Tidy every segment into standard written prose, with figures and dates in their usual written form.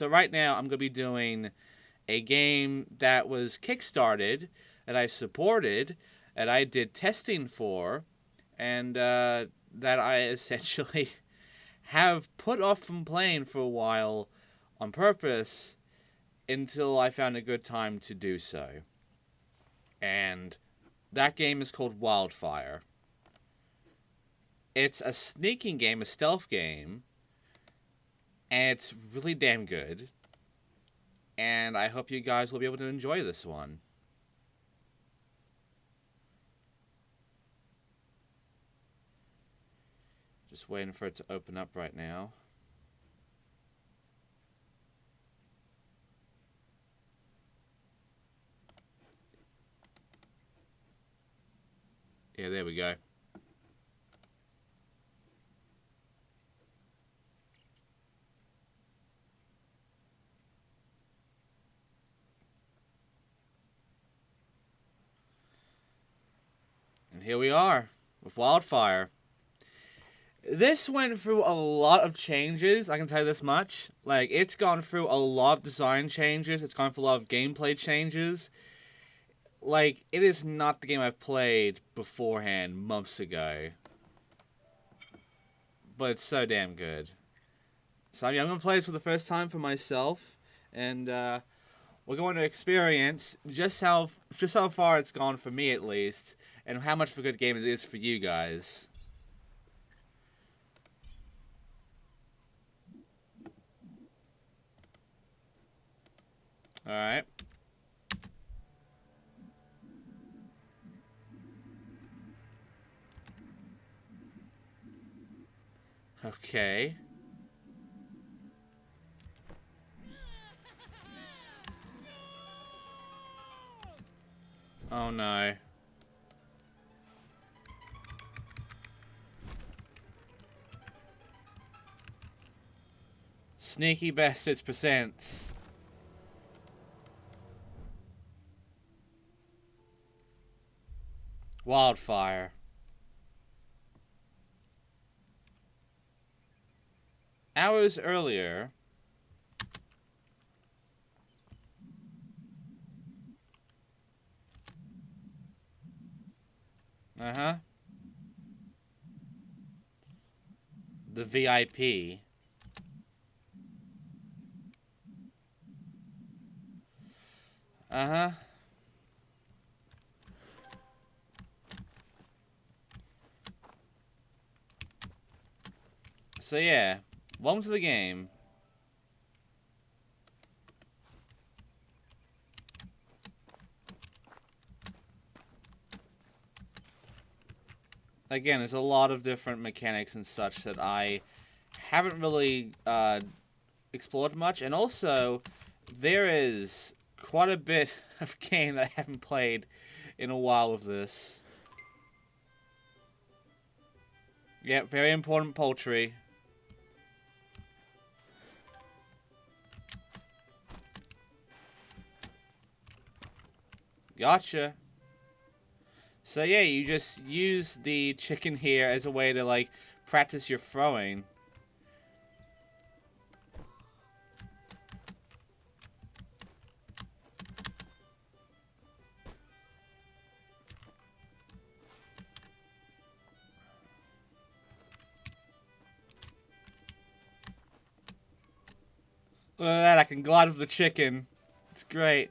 So right now, I'm going to be doing a game that was kickstarted, that I supported, that I did testing for, and that I essentially have put off from playing for a while on purpose until I found a good time to do so. And that game is called Wildfire. It's a sneaking game, a stealth game, and it's really damn good. And I hope you guys will be able to enjoy this one. Just waiting for it to open up right now. Yeah, there we go. And here we are with Wildfire. This went through a lot of changes, I can tell you this much. Like, it's gone through a lot of design changes, it's gone through a lot of gameplay changes. Like, it is not the game I played beforehand months ago. But it's so damn good. So I'm going to play this for the first time for myself. And we're going to experience just how far it's gone for me, at least. And how much of a good game it is for you guys. Alright. Okay. Oh no. Sneaky bastards presents Wildfire. Hours earlier, the VIP. So yeah, welcome to the game. Again, there's a lot of different mechanics and such that I haven't really explored much, and also there is quite a bit of game that I haven't played in a while with this. Yeah, very important poultry. Gotcha. So yeah, you just use the chicken here as a way to, like, practice your throwing. Look at that, I can glide with the chicken. It's great.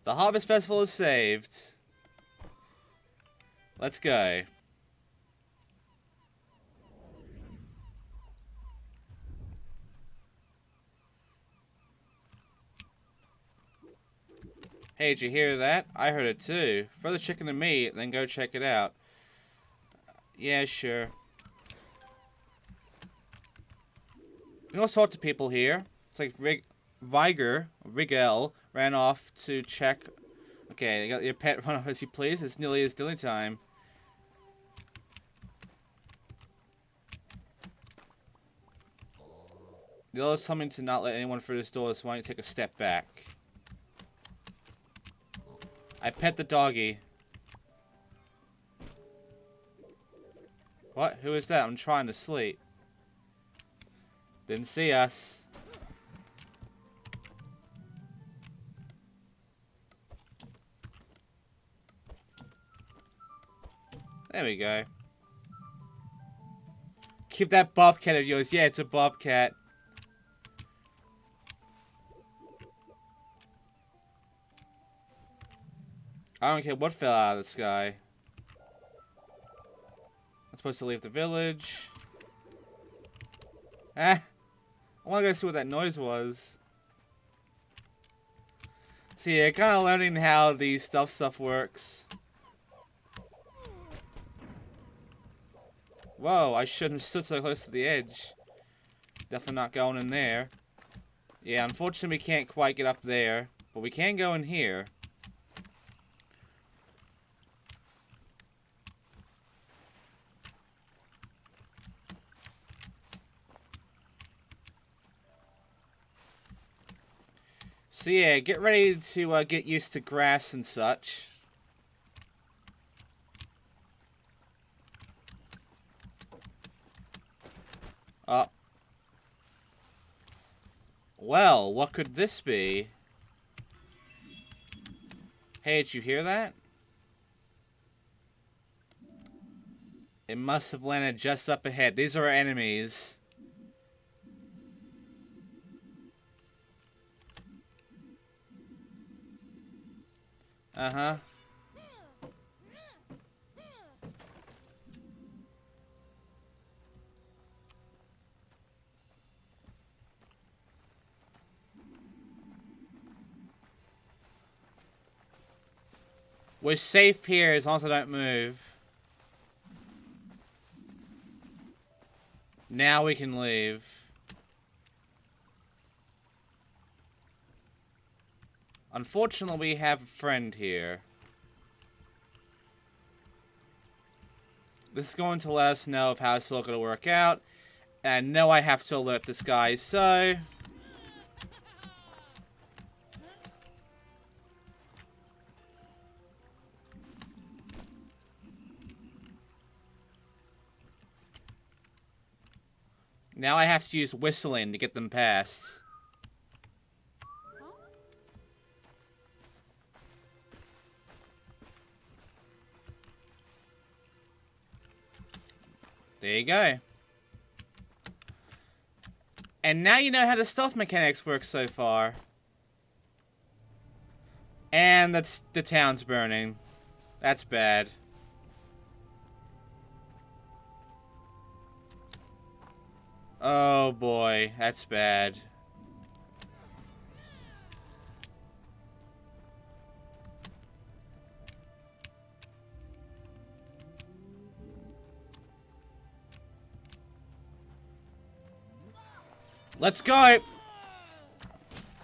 The Harvest Festival is saved. Let's go. Hey, did you hear that? I heard it too. Throw the chicken to me, then go check it out. Yeah, sure. We can also talk to people here. It's like Rigel ran off to check. Okay, you got your pet run off as you please. It's nearly his dinner time. The other's coming to not let anyone through this door, so why don't you take a step back? I pet the doggy. What? Who is that? I'm trying to sleep. Didn't see us. There we go. Keep that bobcat of yours. Yeah, it's a bobcat. I don't care what fell out of the sky. I'm supposed to leave the village. Ah! I want to go see what that noise was. So yeah, kind of learning how the stuff works. Whoa, I shouldn't have stood so close to the edge. Definitely not going in there. Yeah, unfortunately we can't quite get up there. But we can go in here. So yeah, get ready to get used to grass and such. Well, what could this be? Hey, did you hear that? It must have landed just up ahead. These are our enemies. Uh-huh. We're safe here as long as I don't move. Now we can leave. Unfortunately, we have a friend here. This is going to let us know of how it's all going to work out. And I know I have to alert this guy, so... Now I have to use whistling to get them past. There you go. And now you know how the stealth mechanics work so far. And that's the town's burning. That's bad. Oh boy, that's bad. Let's go!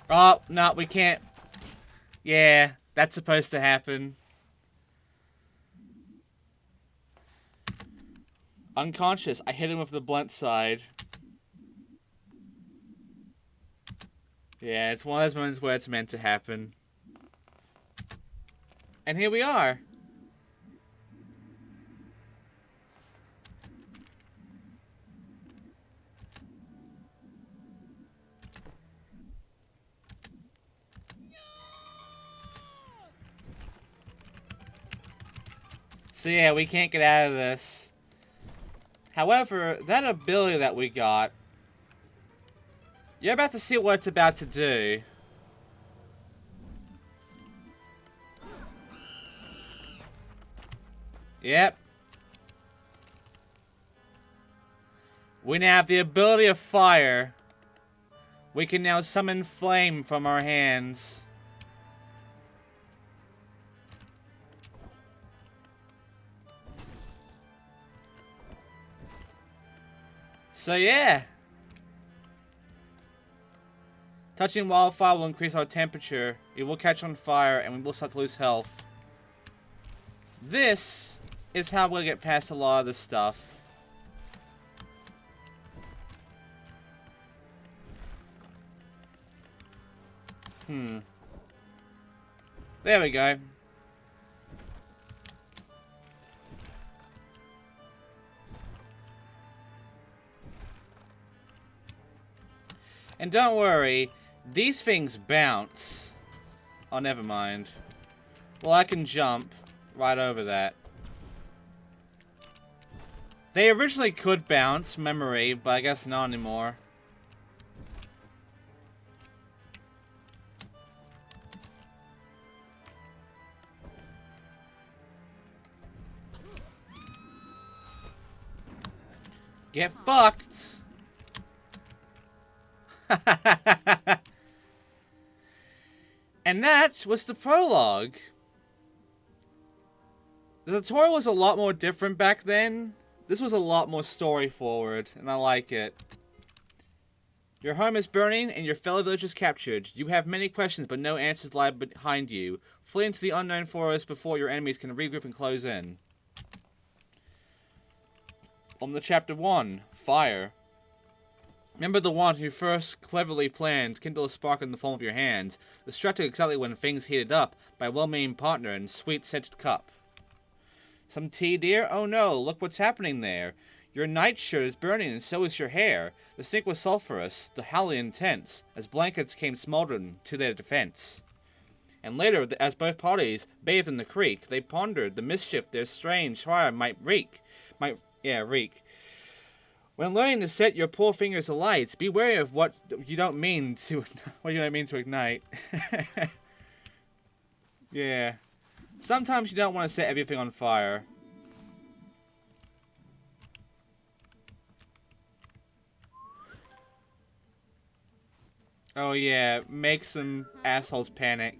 Oh, no, we can't. Yeah, that's supposed to happen. Unconscious. I hit him with the blunt side. Yeah, it's one of those moments where it's meant to happen. And here we are. So yeah, we can't get out of this. However, that ability that we got, you're about to see what it's about to do. Yep. We now have the ability of fire. We can now summon flame from our hands. So yeah. Touching wildfire will increase our temperature. It will catch on fire and we will start to lose health. This is how we'll get past a lot of this stuff. There we go. And don't worry, these things bounce. Oh, never mind. Well, I can jump right over that. They originally could bounce, memory, but I guess not anymore. Get fucked! And that was the prologue. The tutorial was a lot more different back then. This was a lot more story forward, and I like it. Your home is burning and your fellow villagers captured. You have many questions, but no answers lie behind you. Flee into the unknown forest before your enemies can regroup and close in. On to chapter 1, Fire. Remember the one who first cleverly planned to kindle a spark in the palm of your hands, distracted exactly when things heated up by a well-meaning partner and sweet-scented cup. Some tea, dear? Oh no, look what's happening there. Your nightshirt is burning and so is your hair. The stink was sulphurous, the howling intense, as blankets came smoldering to their defense. And later, as both parties bathed in the creek, they pondered the mischief their strange fire might wreak. When learning to set your poor fingers alight, be wary of what you don't mean to ignite. Yeah. Sometimes you don't want to set everything on fire. Oh yeah, make some assholes panic.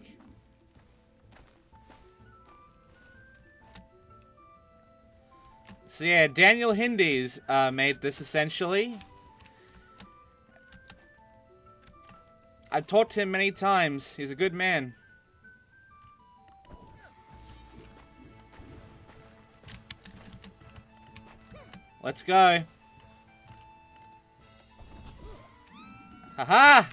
So yeah, Daniel Hindies made this essentially. I've talked to him many times. He's a good man. Let's go. Haha!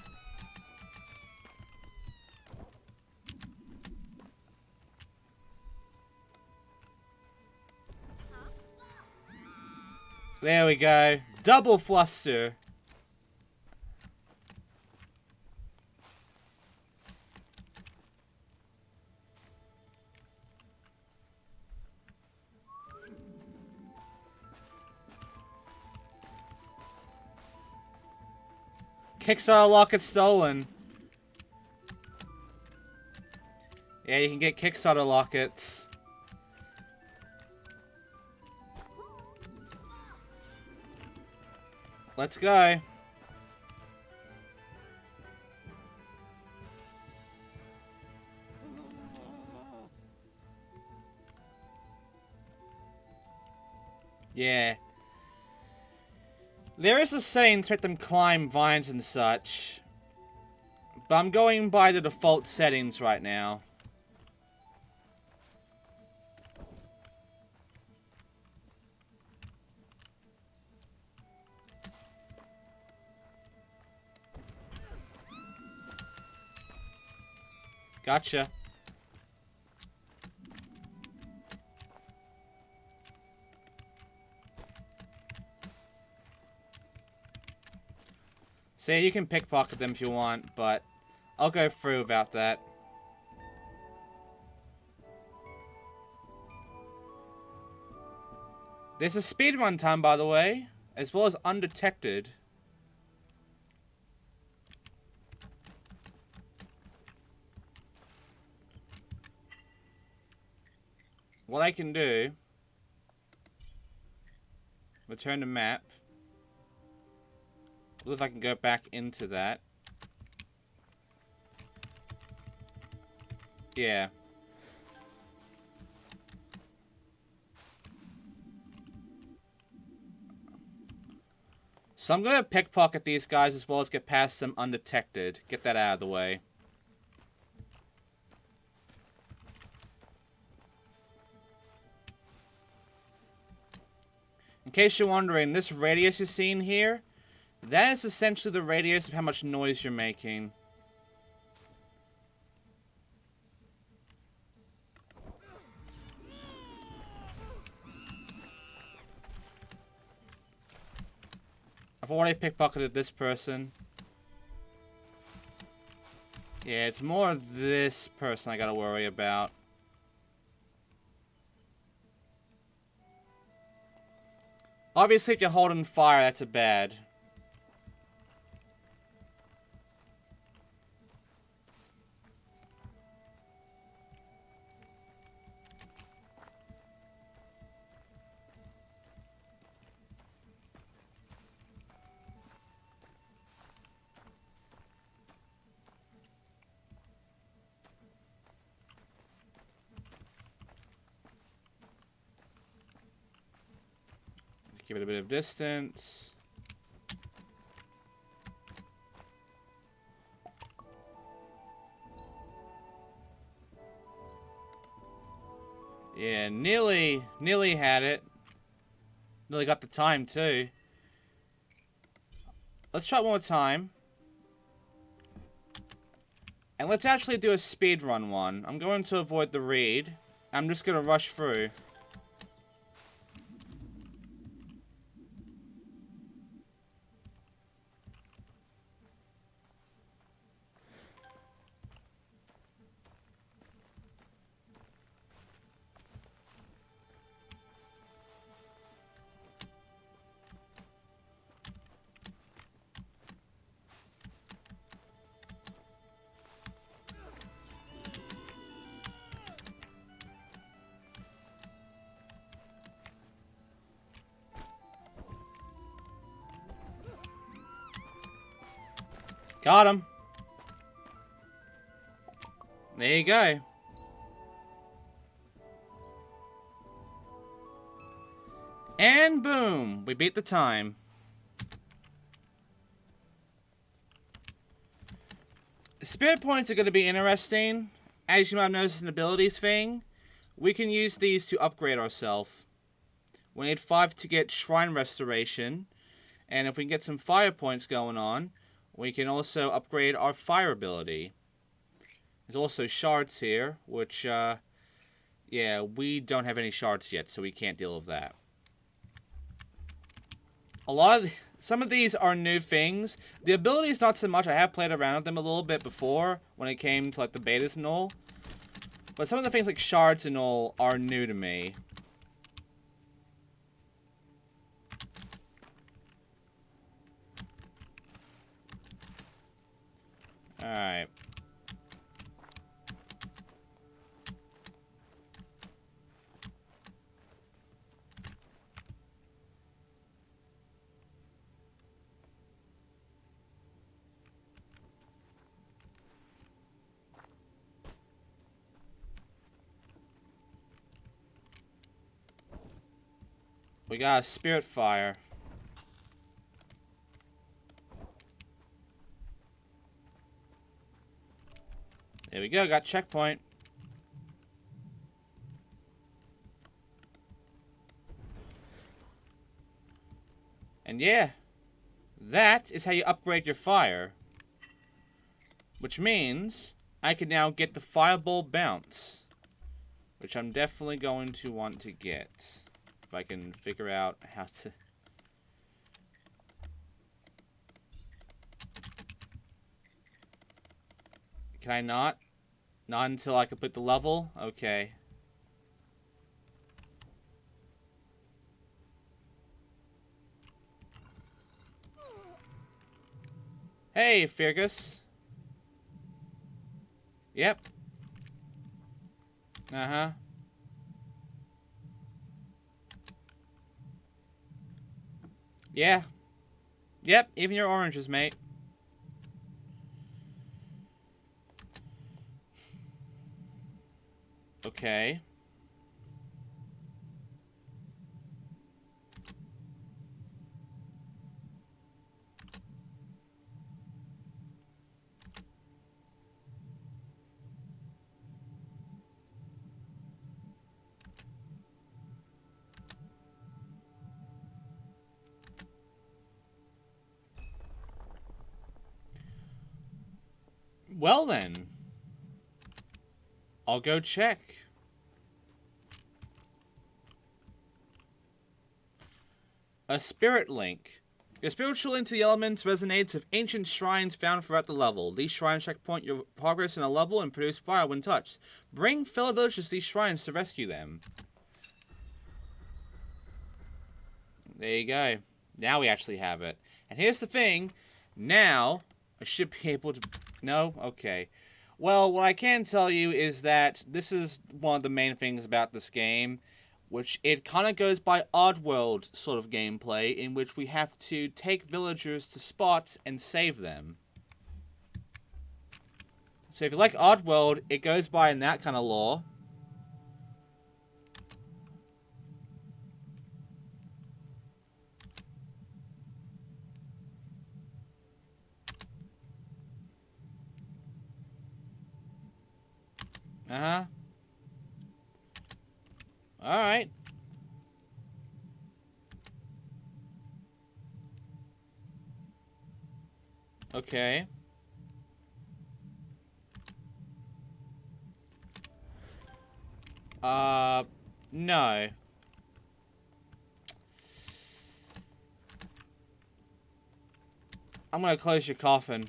There we go. Double fluster. Kickstarter locket stolen. Yeah, you can get Kickstarter lockets. Let's go. Yeah. There is a setting to make them climb vines and such. But I'm going by the default settings right now. Gotcha. So yeah, you can pickpocket them if you want, but I'll go through about that. There's a speedrun time, by the way, as well as undetected. What I can do, return to map. Look if I can go back into that. Yeah. So I'm going to pickpocket these guys as well as get past them undetected. Get that out of the way. In case you're wondering, this radius you're seeing here, that is essentially the radius of how much noise you're making. I've already pickpocketed this person. Yeah, it's more this person I gotta worry about. Obviously, if you're holding fire, that's a bad. Give it a bit of distance. Yeah, nearly had it. Nearly got the time, too. Let's try it one more time. And let's actually do a speedrun one. I'm going to avoid the read. I'm just going to rush through. Got him. There you go. And boom, we beat the time. Spirit points are going to be interesting. As you might have noticed in the abilities thing, we can use these to upgrade ourselves. We need 5 to get Shrine Restoration. And if we can get some fire points going on, we can also upgrade our fire ability. There's also shards here, which, yeah, we don't have any shards yet, so we can't deal with that. Some of these are new things. The abilities, not so much. I have played around with them a little bit before, when it came to, like, the betas and all. But some of the things like shards and all are new to me. Alright. We got a Spirit Fire. There we go, got checkpoint. And yeah, that is how you upgrade your fire. Which means I can now get the Fireball Bounce. Which I'm definitely going to want to get. If I can figure out how to... Can I not? Not until I complete the level? Okay. Hey, Fergus. Yep. Uh-huh. Yeah. Yep, even your oranges, mate. Okay. Well then. I'll go check. A Spirit Link. Your spiritual link to the elements resonates with ancient shrines found throughout the level. These shrines checkpoint your progress in a level and produce fire when touched. Bring fellow villagers to these shrines to rescue them. There you go. Now we actually have it. And here's the thing. Now, I should be able to... No? Okay. Well, what I can tell you is that this is one of the main things about this game, which it kind of goes by Oddworld sort of gameplay, in which we have to take villagers to spots and save them. So if you like Oddworld, it goes by in that kind of lore. Uh-huh. Alright. Okay. No. I'm gonna close your coffin.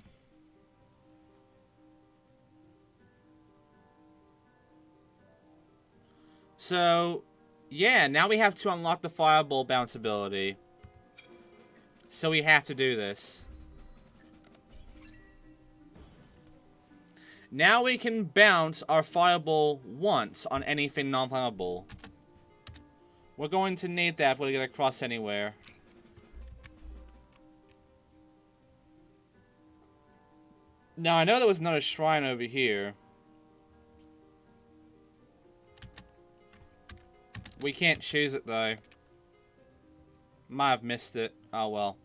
So, yeah, now we have to unlock the fireball bounce ability. So we have to do this. Now we can bounce our fireball once on anything non-flammable. We're going to need that if we're going to get across anywhere. Now, I know there was another shrine over here. We can't choose it, though. Might have missed it. Oh, well.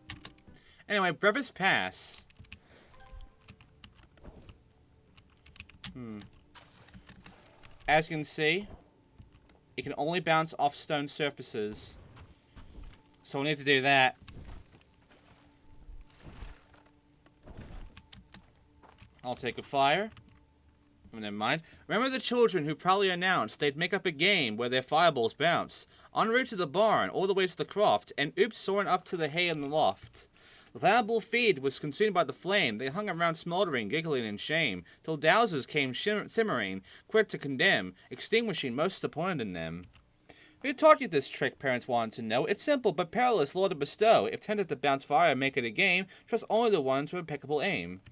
Anyway, Brevis Pass. As you can see, it can only bounce off stone surfaces. So we'll need to do that. I'll take a fire. Oh, never mind. Remember the children who proudly announced they'd make up a game where their fireballs bounce. En route to the barn, all the way to the croft, and oops, soaring up to the hay in the loft. The flammable feed was consumed by the flame. They hung around smoldering, giggling in shame, till dowsers came simmering, quick to condemn, extinguishing most disappointed in them. Who taught you this trick, parents wanted to know? It's simple, but perilous lore to bestow. If tempted to bounce fire and make it a game, trust only the ones with impeccable aim.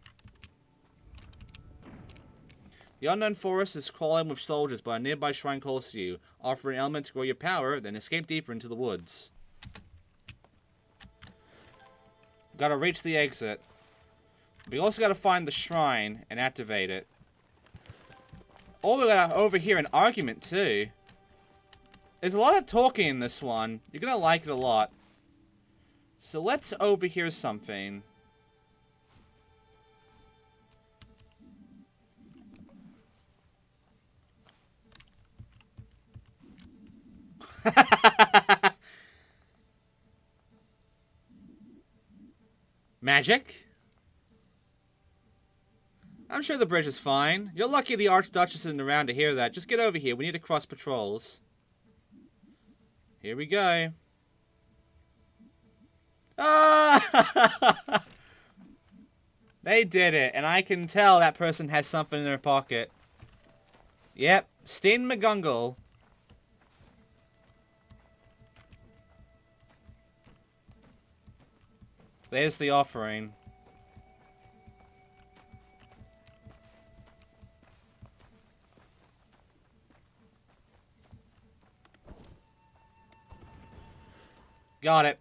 The unknown forest is crawling with soldiers, but a nearby shrine calls to you. Offer an element to grow your power, then escape deeper into the woods. Gotta reach the exit. We also gotta find the shrine and activate it. Oh, we gotta overhear an argument too. There's a lot of talking in this one. You're gonna like it a lot. So let's overhear something. Magic? I'm sure the bridge is fine. You're lucky the Archduchess isn't around to hear that. Just get over here. We need to cross patrols. Here we go. Ah! They did it, and I can tell that person has something in their pocket. Yep, Steen McGungle. There's the offering. Got it.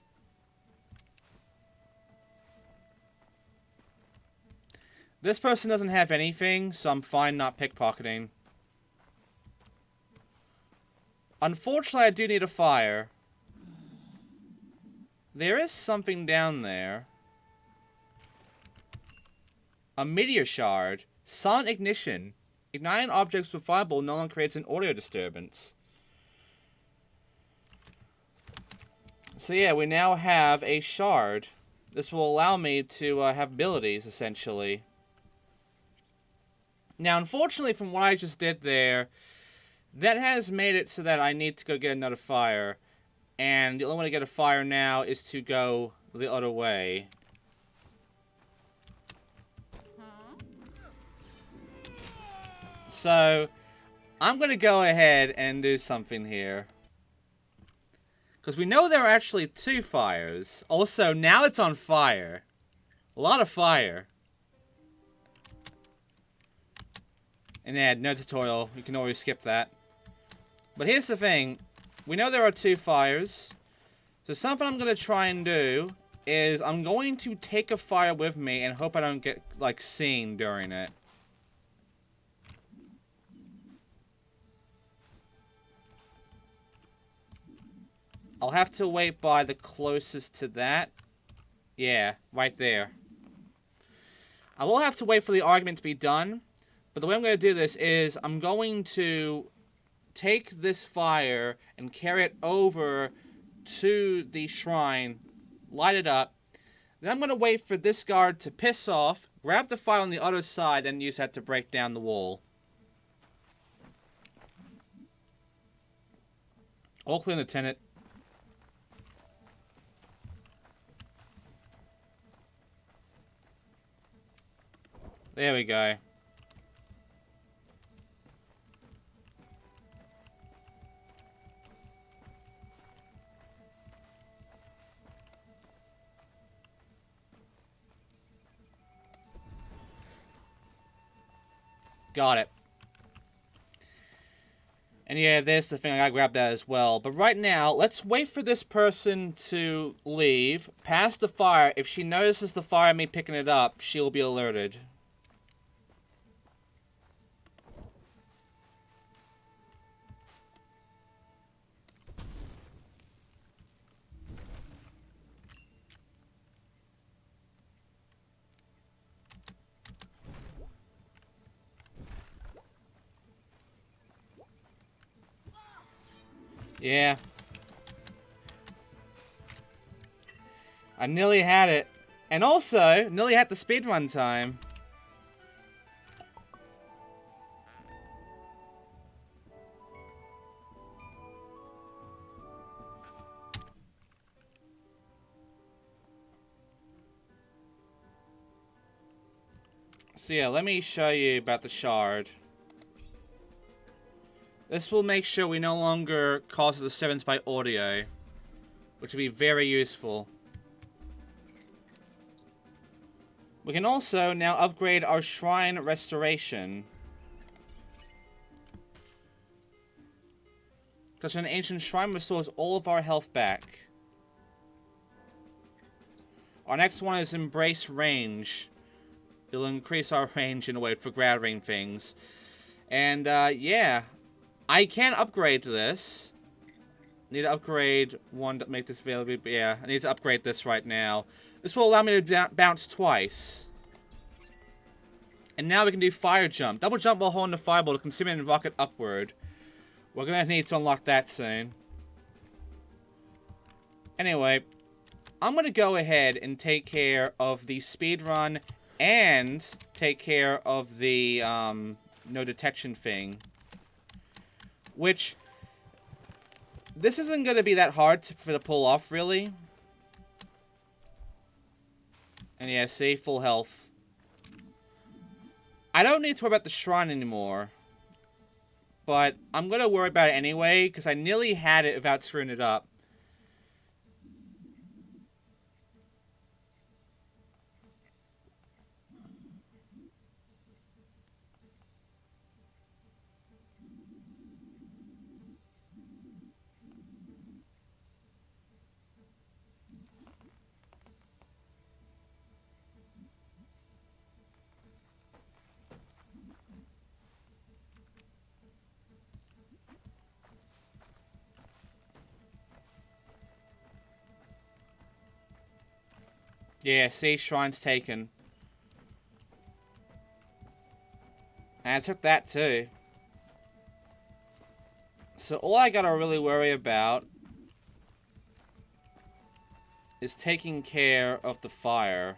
This person doesn't have anything, so I'm fine not pickpocketing. Unfortunately, I do need a fire. There is something down there. A meteor shard. Silent ignition. Igniting objects with fireball no longer creates an audio disturbance. So yeah, we now have a shard. This will allow me to have abilities, essentially. Now, unfortunately, from what I just did there, that has made it so that I need to go get another fire. And the only way to get a fire now is to go the other way. So, I'm going to go ahead and do something here. Because we know there are actually 2 fires. Also, now it's on fire. A lot of fire. And yeah, no tutorial. You can always skip that. But here's the thing. We know there are 2 fires. So something I'm going to try and do is I'm going to take a fire with me and hope I don't get, like, seen during it. I'll have to wait by the closest to that. Yeah, right there. I will have to wait for the argument to be done. But the way I'm going to do this is I'm going to take this fire and carry it over to the shrine, light it up. Then I'm going to wait for this guard to piss off, grab the fire on the other side, and use that to break down the wall. All clear in the tenant. There we go. Got it. And yeah, there's the thing. I gotta grab that as well. But right now, let's wait for this person to leave, pass the fire. If she notices the fire and me picking it up, she'll be alerted. Yeah. I nearly had it. And also, nearly had the speedrun time. So yeah, let me show you about the shard. This will make sure we no longer cause a disturbance by audio, which will be very useful. We can also now upgrade our shrine restoration. Because an ancient shrine restores all of our health back. Our next one is embrace range. It'll increase our range in a way for gathering things. And yeah. I can upgrade this. Need to upgrade one to make this available. But yeah, I need to upgrade this right now. This will allow me to bounce twice. And now we can do fire jump. Double jump while holding the fireball to consume it and rocket upward. We're going to need to unlock that soon. Anyway, I'm going to go ahead and take care of the speedrun and take care of the no detection thing. Which, this isn't going to be that hard to pull off, really. And yeah, see, full health. I don't need to worry about the shrine anymore. But I'm going to worry about it anyway, because I nearly had it without screwing it up. Yeah, see, shrine's taken. And I took that too. So all I gotta really worry about is taking care of the fire.